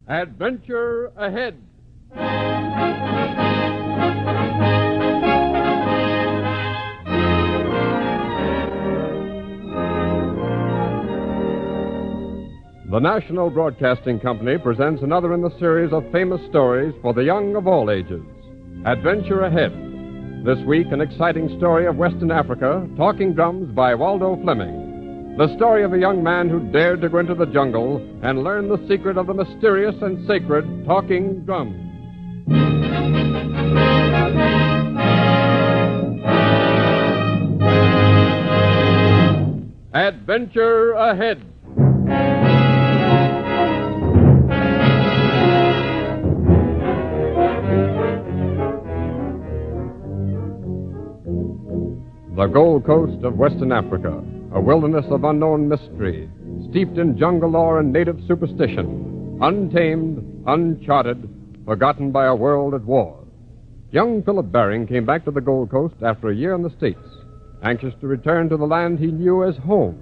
Adbenture Ahead. The National Broadcasting Company presents another in the series of famous stories for the young of all ages. Adbenture Ahead. This week, an exciting story of Western Africa, Talking Drums by Waldo Fleming. The story of a young man who dared to go into the jungle and learn the secret of the mysterious and sacred talking drums. Adbenture Ahead. The Gold Coast of Western Africa, a wilderness of unknown mystery, steeped in jungle lore and native superstition, untamed, uncharted, forgotten by a world at war. Young Philip Baring came back to the Gold Coast after a year in the States, anxious to return to the land he knew as home.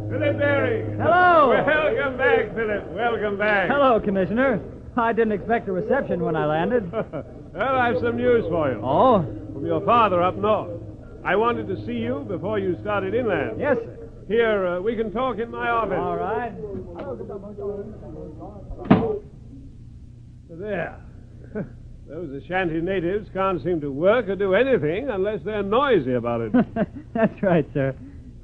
Philip Baring. Hello. Welcome back, Philip. Welcome back. Hello, Commissioner. I didn't expect a reception when I landed. Well, I have some news for you. Oh? From your father up north. I wanted to see you before you started inland. Yes, sir. Here, we can talk in my office. All right. There. Those Ashanti natives can't seem to work or do anything unless they're noisy about it. That's right, sir.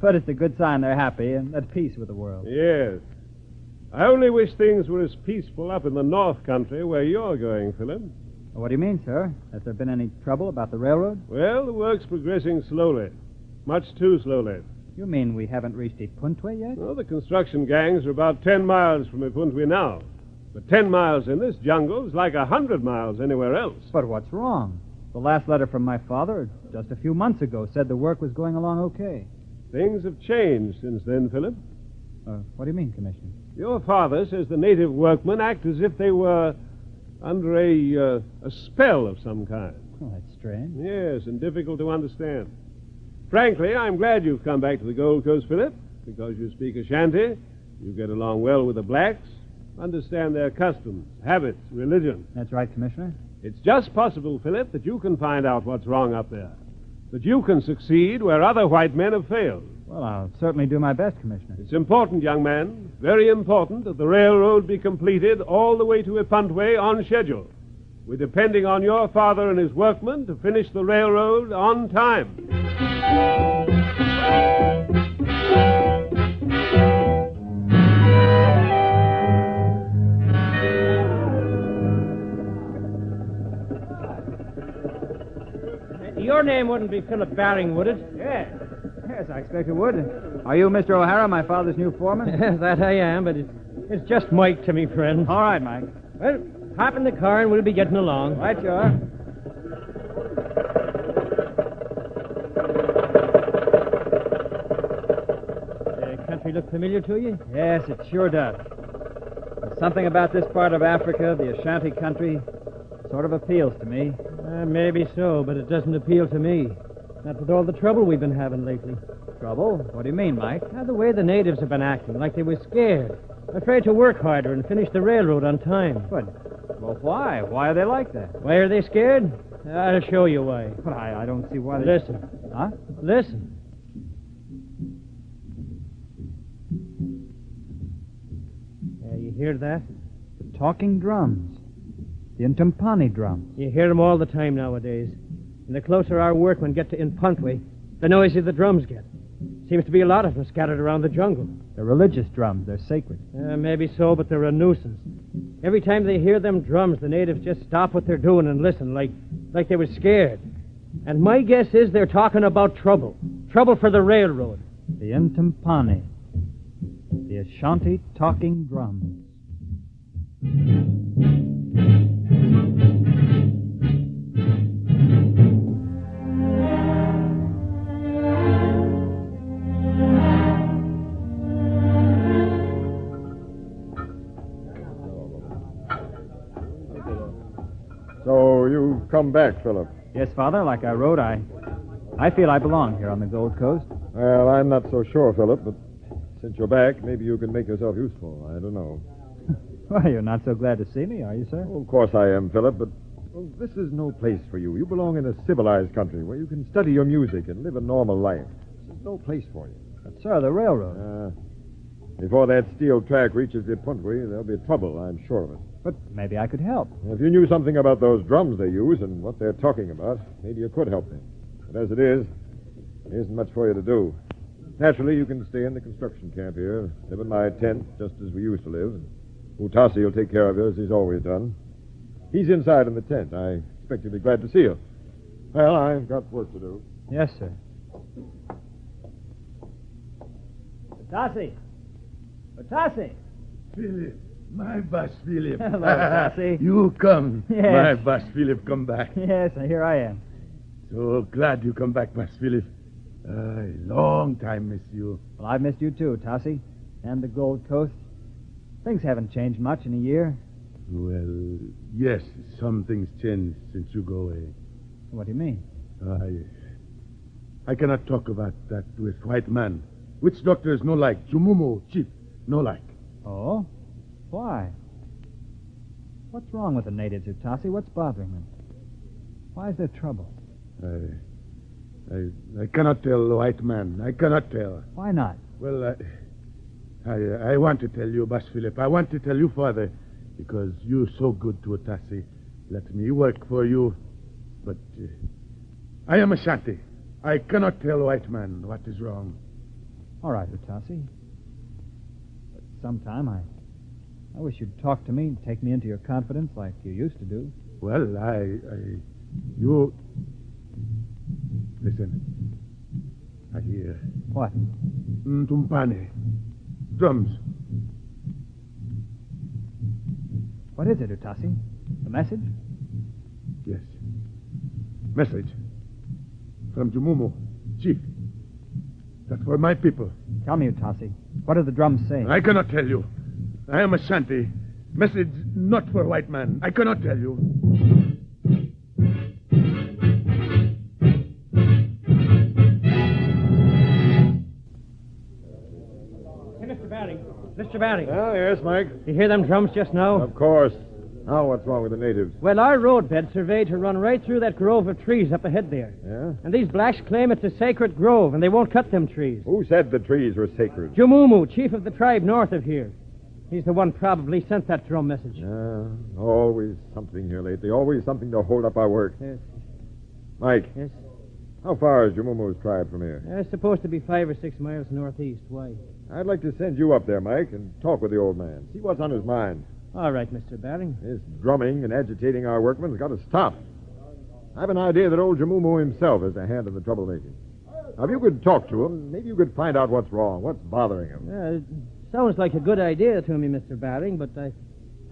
But it's a good sign they're happy and at peace with the world. Yes. I only wish things were as peaceful up in the North Country where you're going, Philip. What do you mean, sir? Has there been any trouble about the railroad? Well, the work's progressing slowly. Much too slowly. You mean we haven't reached Adbenture yet? Well, the construction gangs are about 10 miles from Adbenture now. But 10 miles in this jungle is like 100 miles anywhere else. But what's wrong? The last letter from my father, just a few months ago, said the work was going along okay. Things have changed since then, Philip. What do you mean, Commissioner? Your father says the native workmen act as if they were under a spell of some kind. Oh, that's strange. Yes, and difficult to understand. Frankly, I'm glad you've come back to the Gold Coast, Philip, because you speak Ashanti, you get along well with the blacks, understand their customs, habits, religion. That's right, Commissioner. It's just possible, Philip, that you can find out what's wrong up there. That you can succeed where other white men have failed. Well, I'll certainly do my best, Commissioner. It's important, young man, very important, that the railroad be completed all the way to Adbenture on schedule. We're depending on your father and his workmen to finish the railroad on time. Your name wouldn't be Philip Baring, would it? Yes. Yes, I expect it would. Are you Mr. O'Hara, my father's new foreman? That I am, but it's just Mike to me, friend. All right, Mike. Well, hop in the car and we'll be getting along. Right you are. Country look familiar to you? Yes, it sure does. There's something about this part of Africa, the Ashanti country, sort of appeals to me. Maybe so, but it doesn't appeal to me. Not with all the trouble we've been having lately. Trouble? What do you mean, Mike? The way the natives have been acting, like they were scared. Afraid to work harder and finish the railroad on time. Well, why? Why are they like that? Why are they scared? I'll show you why. But I don't see why they... Listen. Huh? Listen. You hear that? The talking drums. The Ntampani drums. You hear them all the time nowadays. And the closer our workmen get to Adbenture, the noisier the drums get. Seems to be a lot of them scattered around the jungle. They're religious drums. They're sacred. Maybe so, but they're a nuisance. Every time they hear them drums, the natives just stop what they're doing and listen, like they were scared. And my guess is they're talking about trouble. Trouble for the railroad. The Ntampani. The Ashanti talking drums. So you've come back, Philip. Yes, Father, like I wrote, I feel I belong here on the Gold Coast. Well, I'm not so sure, Philip, but since you're back, maybe you can make yourself useful. I don't know. Well, you're not so glad to see me, are you, sir? Oh, of course I am, Philip, but this is no place for you. You belong in a civilized country where you can study your music and live a normal life. This is no place for you. But, sir, the railroad. Before that steel track reaches the Puntway, there'll be trouble, I'm sure of it. But maybe I could help. If you knew something about those drums they use and what they're talking about, maybe you could help them. But as it is, there isn't much for you to do. Naturally, you can stay in the construction camp here, live in my tent, just as we used to live. Utasi will take care of you, as he's always done. He's inside in the tent. I expect he'll be glad to see you. Well, I've got work to do. Yes, sir. Utasi! Utasi! Philip, my boss, Philip. Hello, Tassie. You come. Yes. My boss, Philip, come back. Yes, here I am. So glad you come back, boss, Philip. Long time miss you. Well, I've missed you too, Tassie. And the Gold Coast. Things haven't changed much in a year. Well, yes, some things changed since you go away. What do you mean? I cannot talk about that with white man. Witch doctors no like. Jumumu, chief, no like. Oh? Why? What's wrong with the natives, Utasi? What's bothering them? Why is there trouble? I cannot tell the white man. I cannot tell. Why not? Well, I want to tell you, Boss Philip. I want to tell you, Father, because you're so good to Utasi. Let me work for you. But I am Ashanti. I cannot tell the white man what is wrong. All right, Utasi. But sometime I wish you'd talk to me and take me into your confidence like you used to do. Well, you... Listen. I hear. What? Tumpane. Drums. What is it, Utasi? A message? Yes. Message. From Jumumu. Chief. That's for my people. Tell me, Utasi. What do the drums say? I cannot tell you. I am Ashanti. Message not for white man. I cannot tell you. Hey, Mr. Barry. Mr. Barry. Oh, yes, Mike. You hear them drums just now? Of course. Now, what's wrong with the natives? Well, our roadbed surveyed to run right through that grove of trees up ahead there. Yeah? And these blacks claim it's a sacred grove, and they won't cut them trees. Who said the trees were sacred? Jumumu, chief of the tribe north of here. He's the one probably sent that drum message. Always something here lately. Always something to hold up our work. Yes. Mike, Yes. how far is Jumumu's tribe from here? It's supposed to be 5 or 6 miles northeast. Why? I'd like to send you up there, Mike, and talk with the old man. See what's on his mind. All right, Mr. Baring. This drumming and agitating our workmen's got to stop. I've an idea that old Jumumu himself is a hand in the troublemaking. Now, if you could talk to him, maybe you could find out what's wrong, what's bothering him. It sounds like a good idea to me, Mr. Baring, but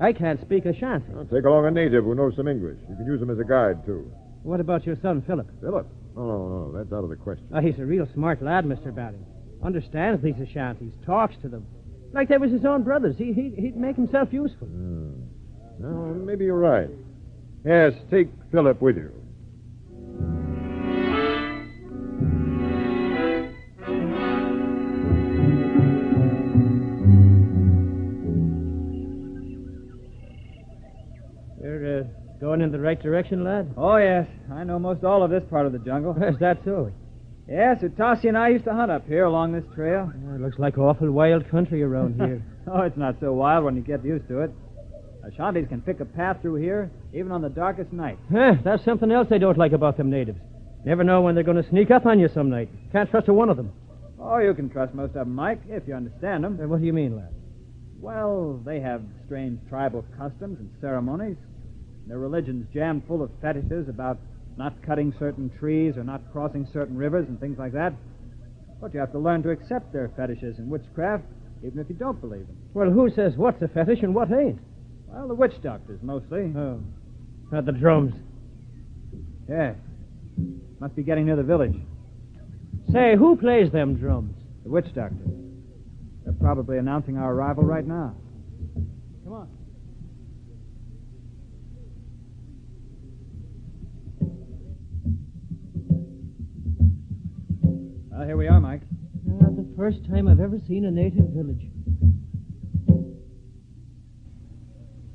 I can't speak Ashanti. Well, take along a native who knows some English. You can use him as a guide, too. What about your son, Philip? Philip? No, that's out of the question. He's a real smart lad, Mr. Baring. Understands these Ashantis, talks to them. Like they was his own brothers. He'd make himself useful. No, maybe you're right. Yes, take Philip with you. You're going in the right direction, lad? Oh, yes. I know most all of this part of the jungle. Is that so? Yes, Utasi and I used to hunt up here along this trail. It looks like awful wild country around here. Oh, it's not so wild when you get used to it. Ashantis can pick a path through here, even on the darkest night. That's something else I don't like about them natives. Never know when they're going to sneak up on you some night. Can't trust a one of them. Oh, you can trust most of them, Mike, if you understand them. What do you mean, lad? Well, they have strange tribal customs and ceremonies. Their religion's jammed full of fetishes about not cutting certain trees or not crossing certain rivers and things like that. But you have to learn to accept their fetishes and witchcraft, even if you don't believe them. Well, who says what's a fetish and what ain't? Well, the witch doctors, mostly. Oh. The drums. Yeah. Must be getting near the village. Say, who plays them drums? The witch doctors. They're probably announcing our arrival right now. Come on. Well, here we are, Mike. the first time I've ever seen a native village.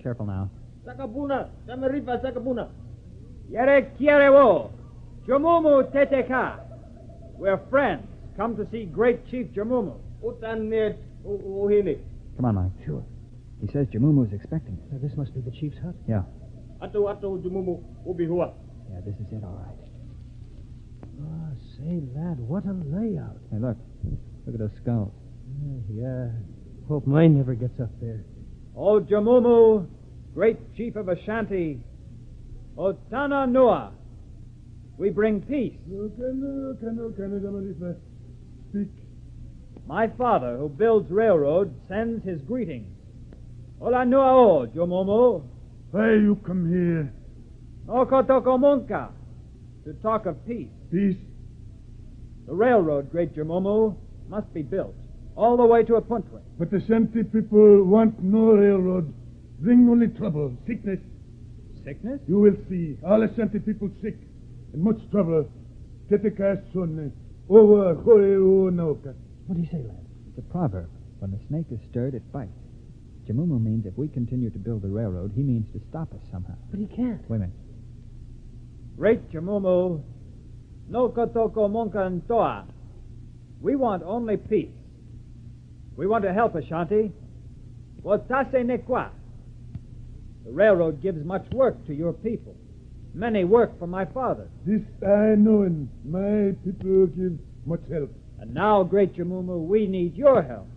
Careful now. Sakabuna, Samarifa Sakabuna. Yere Kierewo, Jamumu Teteka. We're friends. Come to see great Chief Jamumu. Utan net uhini. Come on, Mike. Sure. He says Jamumu's expecting us. Now, this must be the chief's hut. Yeah. Atu Jumumu ubihua. Yeah, this is it, all right. Oh, say, lad, what a layout. Hey, look. Look at those skulls. Yeah. Hope mine never gets up there. O Jamumu, great chief of Ashanti. O Tana Noa. We bring peace. Speak. My father, who builds railroads, sends his greetings. Ola Noa o, Jamumu. Why you come here? Okotokomunka. To talk of peace. Peace? The railroad, great Jamumu, must be built all the way to Apuntwe. But the Shanty people want no railroad. Bring only trouble, sickness. Sickness? You will see. All the Shanty people sick. And much trouble. Teteka son. Over Hoeo Nauka. What do you say, lad? It's a proverb. When the snake is stirred, it bites. Jamumu means if we continue to build the railroad, he means to stop us somehow. But he can't. Wait a minute. Great Jamumu, no kotoko monka and toa. We want only peace. We want to help Ashanti. Wotase nekwa. The railroad gives much work to your people. Many work for my father. This I know, and my people give much help. And now, great Jamumu, we need your help.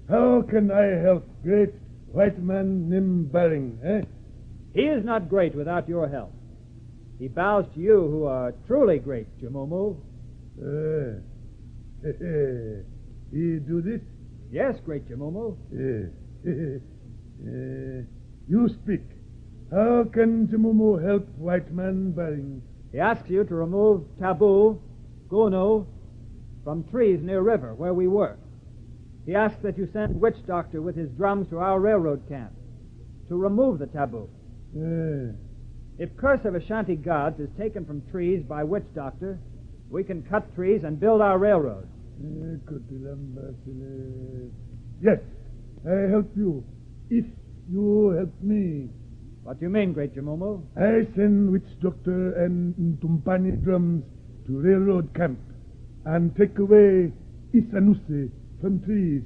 How can I help great white man named Baring, He is not great without your help. He bows to you who are truly great, Jamumu. He do this? Yes, great Jamumu. You speak. How can Jamumu help white man Baring? He asks you to remove taboo, gunu, from trees near river where we work. He asks that you send witch doctor with his drums to our railroad camp to remove the taboo. If curse of Ashanti gods is taken from trees by witch doctor, we can cut trees and build our railroad. Yes, I help you. If you help me. What do you mean, great Jamumu? I send witch doctor and Tumpani drums to railroad camp and take away Isanuse from trees.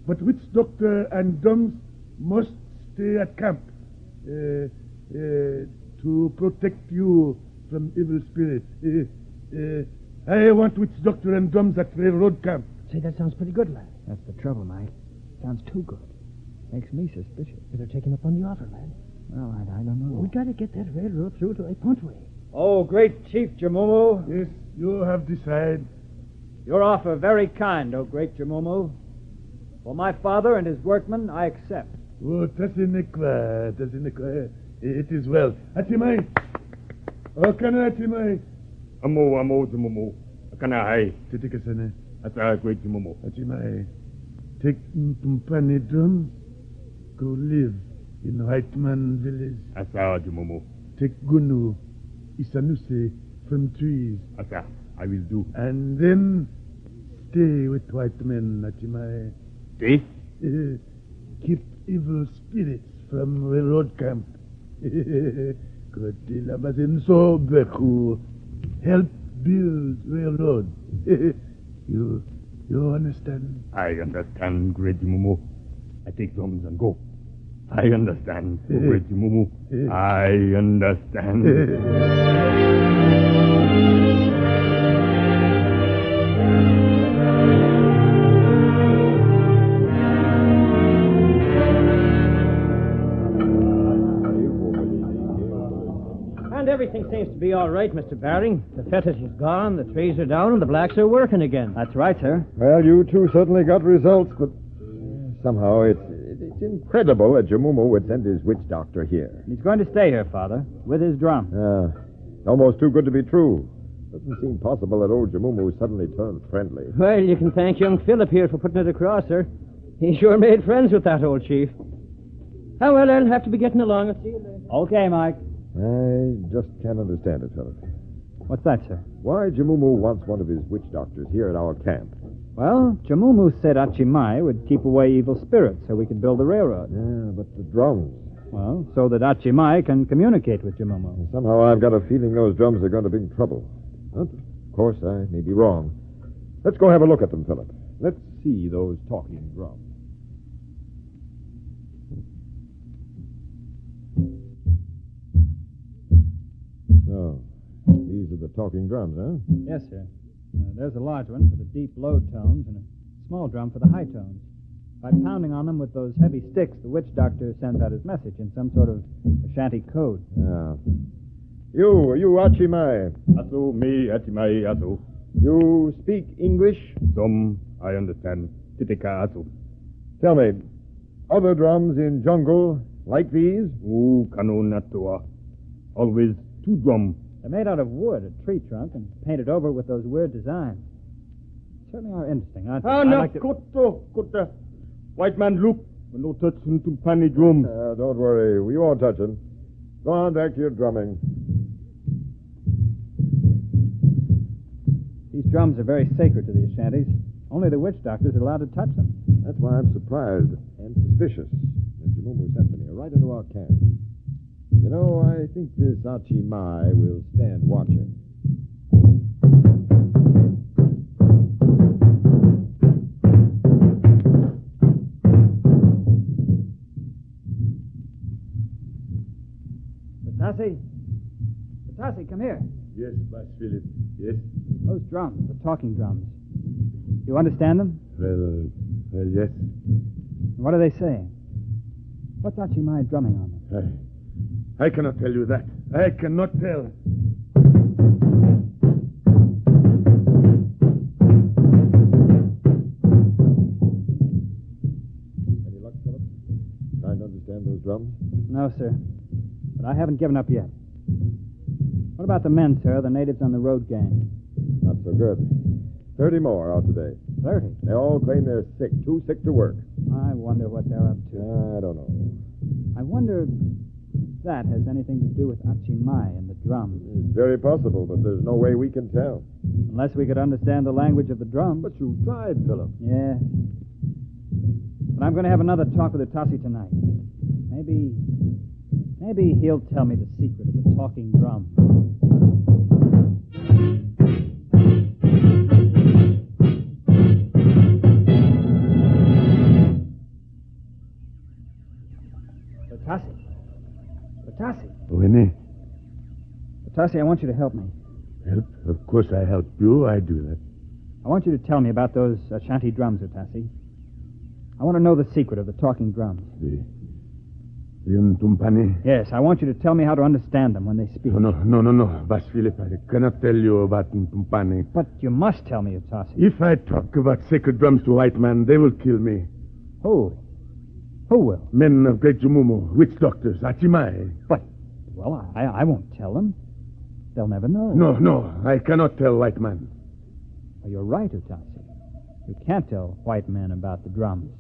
But witch doctor and drums must stay at camp to protect you from evil spirits. I want witch doctor and drums at railroad camp. Say, that sounds pretty good, lad. That's the trouble, Mike. Sounds too good. Makes me suspicious. Better take him up on the offer, lad. Well, I don't know. We gotta get that railroad through to Apuntwe. Oh, great Chief Jamumu. Yes, you have decided. Your offer very kind, oh great Jamumu. For my father and his workmen, I accept. Oh, Tassinekwa. It is well. Atimai. Oh, kana Atimai. Amo Jumumu. Kana hai. Titikasane. Ata great Jumumu. Atimai. Take Tumpani drums. Go live in White Man village. Asa Jumumu. Take Gunu, Isanuse from trees. Asa, I will do. And then stay with white men, Atimai. See? Keep evil spirits from railroad camp. So Beku. Help build railroad. You understand? I understand, great Jumumu. I take drums and go. I understand, great Jumumu. I understand. And everything seems to be all right, Mr. Baring. The fetish is gone, the trees are down, and the blacks are working again. That's right, sir. Well, you two certainly got results, but somehow it's incredible that Jamumu would send his witch doctor here. He's going to stay here, Father, with his drum. Almost too good to be true. Doesn't seem possible that old Jamumu suddenly turned friendly. Well, you can thank young Philip here for putting it across, sir. He sure made friends with that old chief. Oh, well, I'll have to be getting along. I'll see you later. Okay, Mike. I just can't understand it, Philip. What's that, sir? Why Jamumu wants one of his witch doctors here at our camp. Well, Jamumu said Achimai would keep away evil spirits so we could build the railroad. Yeah, but the drums. Well, so that Achimai can communicate with Jamumu. Somehow I've got a feeling those drums are going to bring trouble. But, of course, I may be wrong. Let's go have a look at them, Philip. Let's see those talking drums. So, these are the talking drums, huh? Yes, sir. There's a large one for the deep low tones and a small drum for the high tones. By pounding on them with those heavy sticks, the witch doctor sends out his message in some sort of Ashanti code. Yeah. You, Achimai. Asu, me, Achimai, Asu. You speak English? Some, I understand. Titika, Asu. Tell me, other drums in jungle like these? Ooh, Kanu Natua. Always 2 drum. They're made out of wood, a tree trunk, and painted over with those weird designs. Certainly are interesting, aren't they? Ah, I no, like to... Kutta. White man, look. No touch into pani drum. Don't worry. We won't touch them. Go on back to your drumming. These drums are very sacred to the Ashantis. Only the witch doctors are allowed to touch them. That's why I'm surprised and suspicious that Jamumu sent them here, right into our camp. You know, I think this Achimai will stand watching. Batasi, come here. Yes, Bass Philip. Yes. Those drums, the talking drums. You understand them? Well, yes. What are they saying? What's Achimai drumming on them? I cannot tell you that. I cannot tell. Any luck, Philip? Trying to understand those drums? No, sir. But I haven't given up yet. What about the men, sir, the natives on the road gang? Not so good. 30 more out today. 30? They all claim they're sick, too sick to work. I wonder what they're up to. I don't know. I wonder if that has anything to do with Achimai and the drums. It's very possible, but there's no way we can tell. Unless we could understand the language of the drums. But you tried, Philip. Yes. But I'm going to have another talk with Atasi tonight. Maybe he'll tell me the secret of the talking drum. Batasi. Winnie, Batasi, I want you to help me. help? Of course I help you. I do that. I want you to tell me about those Ashanti drums, Atasi. I want to know the secret of the talking drums. The Tumpani? Yes, I want you to tell me how to understand them when they speak. No. Bass Philip, I cannot tell you about Tumpani. But you must tell me, Atasi. If I talk about sacred drums to white man, they will kill me. Who? Who will? Men of Great Jumumu, witch doctors, Achimai. But, well, I won't tell them. They'll never know. No, I cannot tell white man. Well, you're right, Utasi. You can't tell white men about the drums.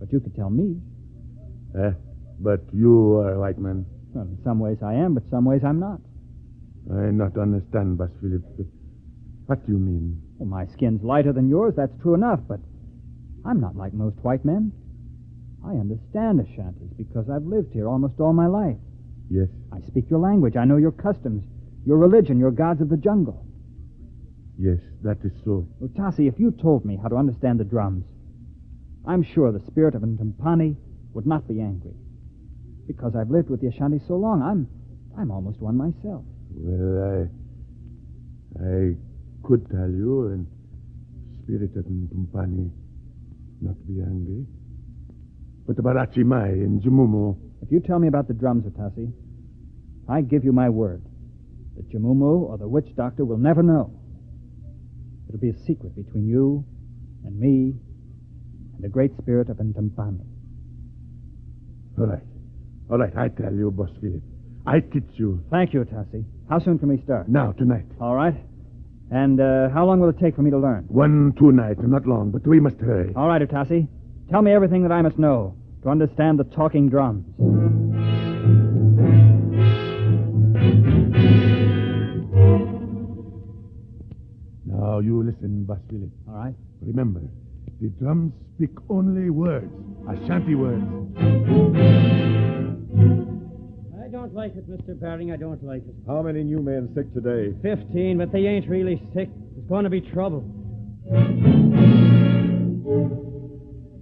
But you could tell me. But you are a white man. Well, in some ways I am, but some ways I'm not. I not understand, Bass Philip. What do you mean? Well, my skin's lighter than yours, that's true enough, but I'm not like most white men. I understand Ashantis because I've lived here almost all my life. Yes. I speak your language. I know your customs, your religion, your gods of the jungle. Yes, that is so. Utasi, if you told me how to understand the drums, I'm sure the spirit of Ntumpani would not be angry. Because I've lived with the Ashanti so long, I'm almost one myself. Well, I could tell you, and spirit of Ntumpani not be angry. But about Achimai and Jumumu. If you tell me about the drums, Utasi, I give you my word that Jumumu or the witch doctor will never know. It'll be a secret between you and me and the great spirit of Ntumpani. All right, I tell you, Boss Philip. I teach you. Thank you, Utasi. How soon can we start? Now, tonight. All right. And how long will it take for me to learn? 1-2 nights, not long, but we must hurry. All right, Utasi. Tell me everything that I must know to understand the talking drums. Now you listen, Boss Philip. All right. Remember, the drums speak only words, Ashanti words. I don't like it, Mr. Baring. I don't like it. How many new men sick today? 15, but they ain't really sick. There's going to be trouble.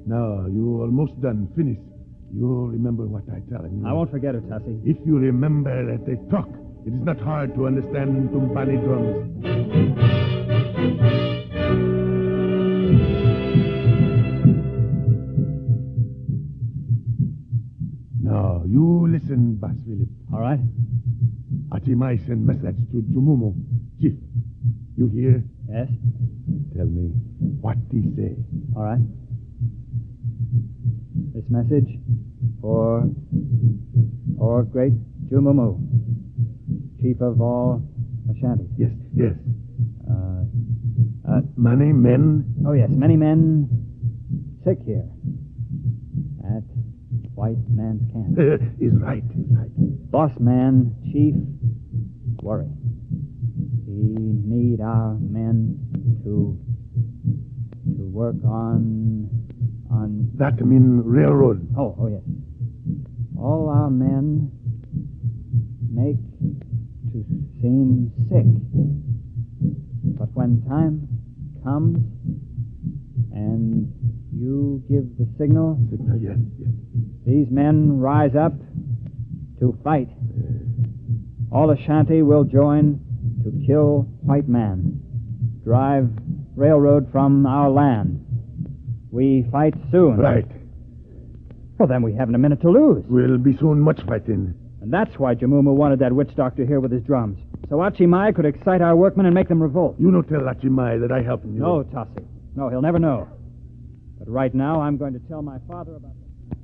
Now, you almost done. Finish. You'll remember what I tell you. I won't forget it, Tassie. If you remember that they talk, it is not hard to understand Tumpani drums. Now, you listen, Boss Philip. All right. Achimai send message to Jumumo. Chief, you hear? Yes. Tell me what he say. All right. This message for great Jumumu, chief of all Ashanti. Yes, yes. Many men. Oh, yes, many men sick here at White Man's Camp. Is right, is right. Boss man, chief, worry. We need our men to work on. That mean railroad. Oh, yes. All our men make to seem sick. But when time comes and you give the signal, Yes, yes. these men rise up to fight. All Ashanti will join to kill white man, drive railroad from our land. We fight soon. Right. Well, then we haven't a minute to lose. Will be soon much fighting. And that's why Jamumu wanted that witch doctor here with his drums. So Achimai could excite our workmen and make them revolt. You no tell Achimai that I helping you. No, Tassi. No, he'll never know. But right now, I'm going to tell my father about this.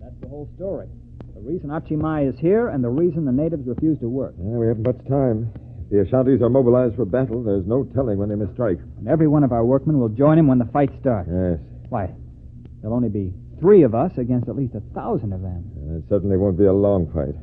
That's the whole story. The reason Achimai is here and the reason the natives refuse to work. Yeah, we haven't much time. If the Ashantis are mobilized for battle, there's no telling when they may strike. And every one of our workmen will join him when the fight starts. Yes. Why, there'll only be 3 of us against at least 1,000 of them. And it certainly won't be a long fight.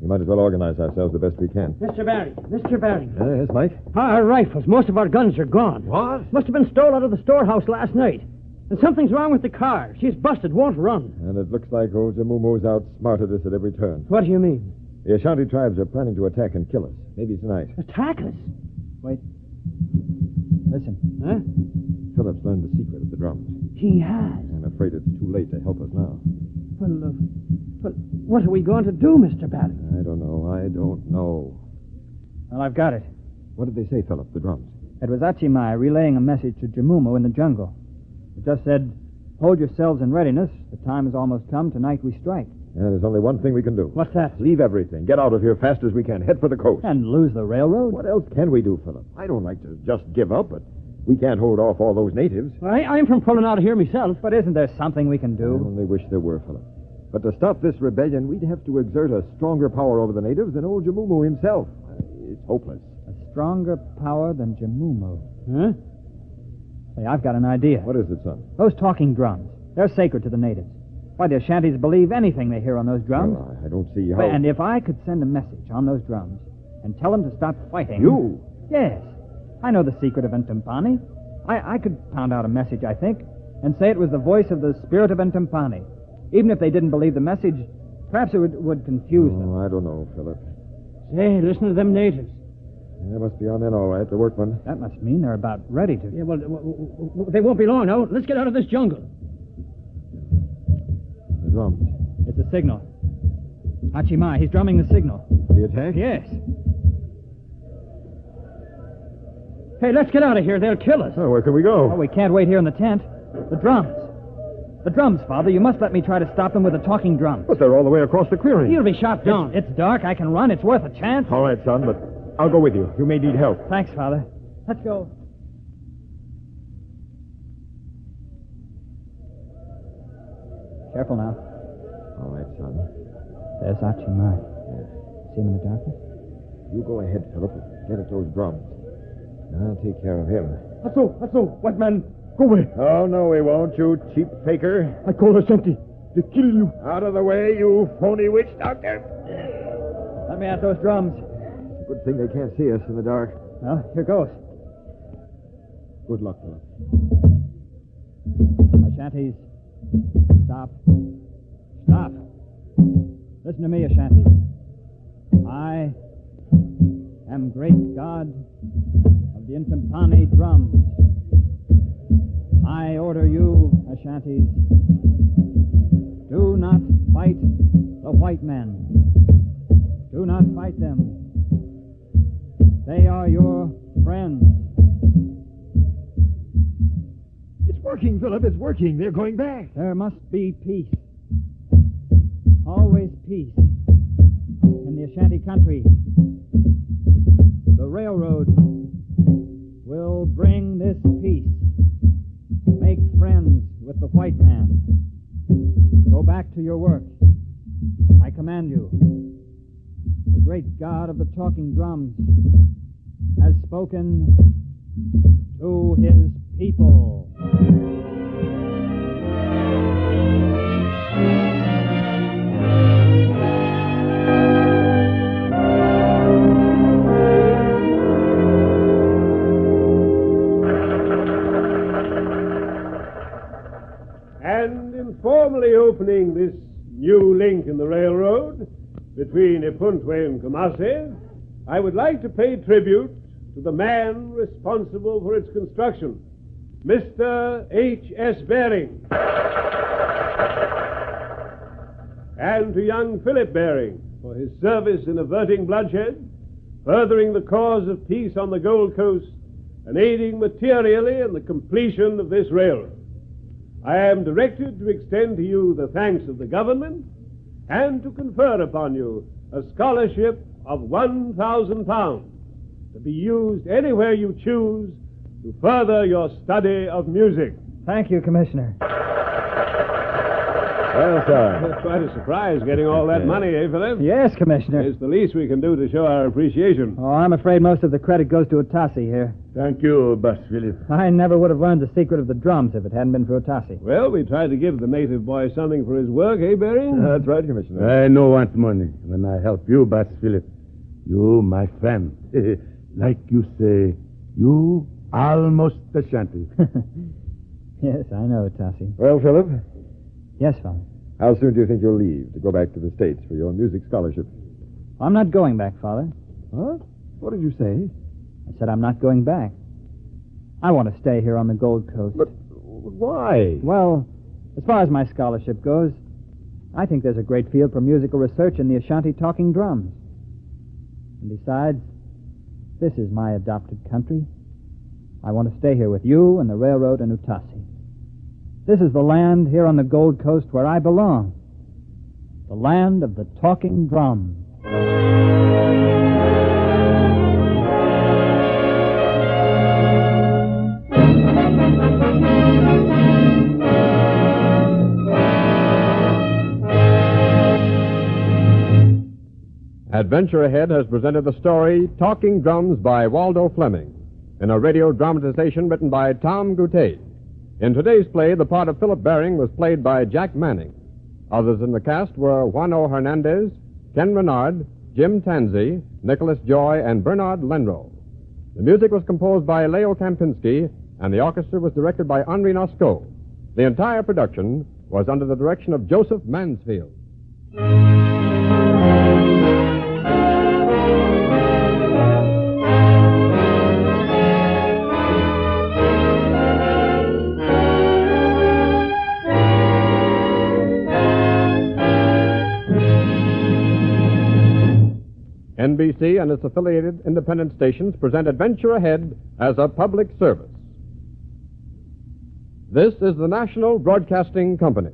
We might as well organize ourselves the best we can. Mr. Baring. Mr. Baring. Yes, Mike? Our rifles. Most of our guns are gone. What? Must have been stole out of the storehouse last night. And something's wrong with the car. She's busted, won't run. And it looks like old Jamumu's outsmarted us at every turn. What do you mean? The Ashanti tribes are planning to attack and kill us. Maybe tonight. Attack us? Wait. Listen. Huh? Philip's learned the secret of the drums. He has. I'm afraid it's too late to help us now. Well, what are we going to do, Mr. Baring? I don't know. Well, I've got it. What did they say, Philip, the drums? It was Achimai relaying a message to Jamumu in the jungle. It just said, hold yourselves in readiness. The time has almost come. Tonight we strike. Yeah, there's only one thing we can do. What's that? Leave everything. Get out of here fast as we can. Head for the coast. And lose the railroad? What else can we do, Philip? I don't like to just give up, but we can't hold off all those natives. I'm from pulling out of here myself. But isn't there something we can I do? only wish there were, Philip. But to stop this rebellion, we'd have to exert a stronger power over the natives than old Jamumu himself. It's hopeless. A stronger power than Jamumu. Huh? Say, I've got an idea. What is it, son? Those talking drums. They're sacred to the natives. Why, the Ashantis believe anything they hear on those drums. Well, I don't see how... And if I could send a message on those drums and tell them to stop fighting... You? Yes. I know the secret of Ntumpani. I could pound out a message, I think, and say it was the voice of the spirit of Ntumpani. Even if they didn't believe the message, perhaps it would confuse them. I don't know, Philip. Say, listen to them natives. They must be on in all right, the workmen. That must mean they're about ready to... Yeah, well, they won't be long now. Let's get out of this jungle. The drums. It's a signal. Achimai, he's drumming the signal. The attack? Yes. Hey, let's get out of here. They'll kill us. Oh, where can we go? Oh, we can't wait here in the tent. The drums. The drums, Father. You must let me try to stop them with the talking drums. But they're all the way across the clearing. You'll be shot down. It's dark. I can run. It's worth a chance. All right, son, but I'll go with you. You may need help. Thanks, Father. Let's go. Careful now. All right, son. There's Achimai. Yes. See him in the darkness? You go ahead, Philip. Get at those drums. I'll take care of him. That's all. White man, go away. Oh, no, we won't, you cheap faker. I call Ashanti. They kill you. Out of the way, you phony witch doctor. Let me at those drums. Good thing they can't see us in the dark. Well, here goes. Good luck, Philip. Ashantis, stop. Stop. Listen to me, Ashantis. I am great God of the Intimpani drums. I order you, Ashantis, do not fight the white men. Do not fight them. They are your friends. It's working, Philip. It's working. They're going back. There must be peace. Always peace in the Ashanti country. The railroad will bring this peace. Make friends with the white man. Go back to your work. I command you. The great God of the talking drums has spoken to his people. And in formally opening this new link in the railroad between Ipuntwe and Kumasi, I would like to pay tribute to the man responsible for its construction, Mr. H.S. Baring, and to young Philip Baring for his service in averting bloodshed, furthering the cause of peace on the Gold Coast, and aiding materially in the completion of this railroad. I am directed to extend to you the thanks of the government and to confer upon you a scholarship of £1,000 to be used anywhere you choose to further your study of music. Thank you, Commissioner. Well, sir. It's quite a surprise getting all that money, eh, Philip? Yes, Commissioner. It's the least we can do to show our appreciation. Oh, I'm afraid most of the credit goes to Otasi here. Thank you, Boss Philip. I never would have learned the secret of the drums if it hadn't been for Otasi. Well, we tried to give the native boy something for his work, eh, Barry? That's right, Commissioner. I no want money when I help you, Boss Philip. You, my friend. Like you say, you almost Ashanti. Yes, I know, Otasi. Well, Philip, Yes, Father. how soon do you think you'll leave to go back to the States for your music scholarship? I'm not going back, Father. What? What did you say? I said I'm not going back. I want to stay here on the Gold Coast. But why? Well, as far as my scholarship goes, I think there's a great field for musical research in the Ashanti talking drums. And besides, this is my adopted country. I want to stay here with you and the railroad and Utasi. This is the land here on the Gold Coast where I belong. The land of the talking drums. Adventure Ahead has presented the story Talking Drums by Waldo Fleming in a radio dramatization written by Tom Goutet. In today's play, the part of Philip Baring was played by Jack Manning. Others in the cast were Juan O. Hernandez, Ken Renard, Jim Tanzi, Nicholas Joy, and Bernard Lenrow. The music was composed by Leo Kampinski, and the orchestra was directed by Henri Nosco. The entire production was under the direction of Joseph Mansfield. NBC and its affiliated independent stations present Adventure Ahead as a public service. This is the National Broadcasting Company.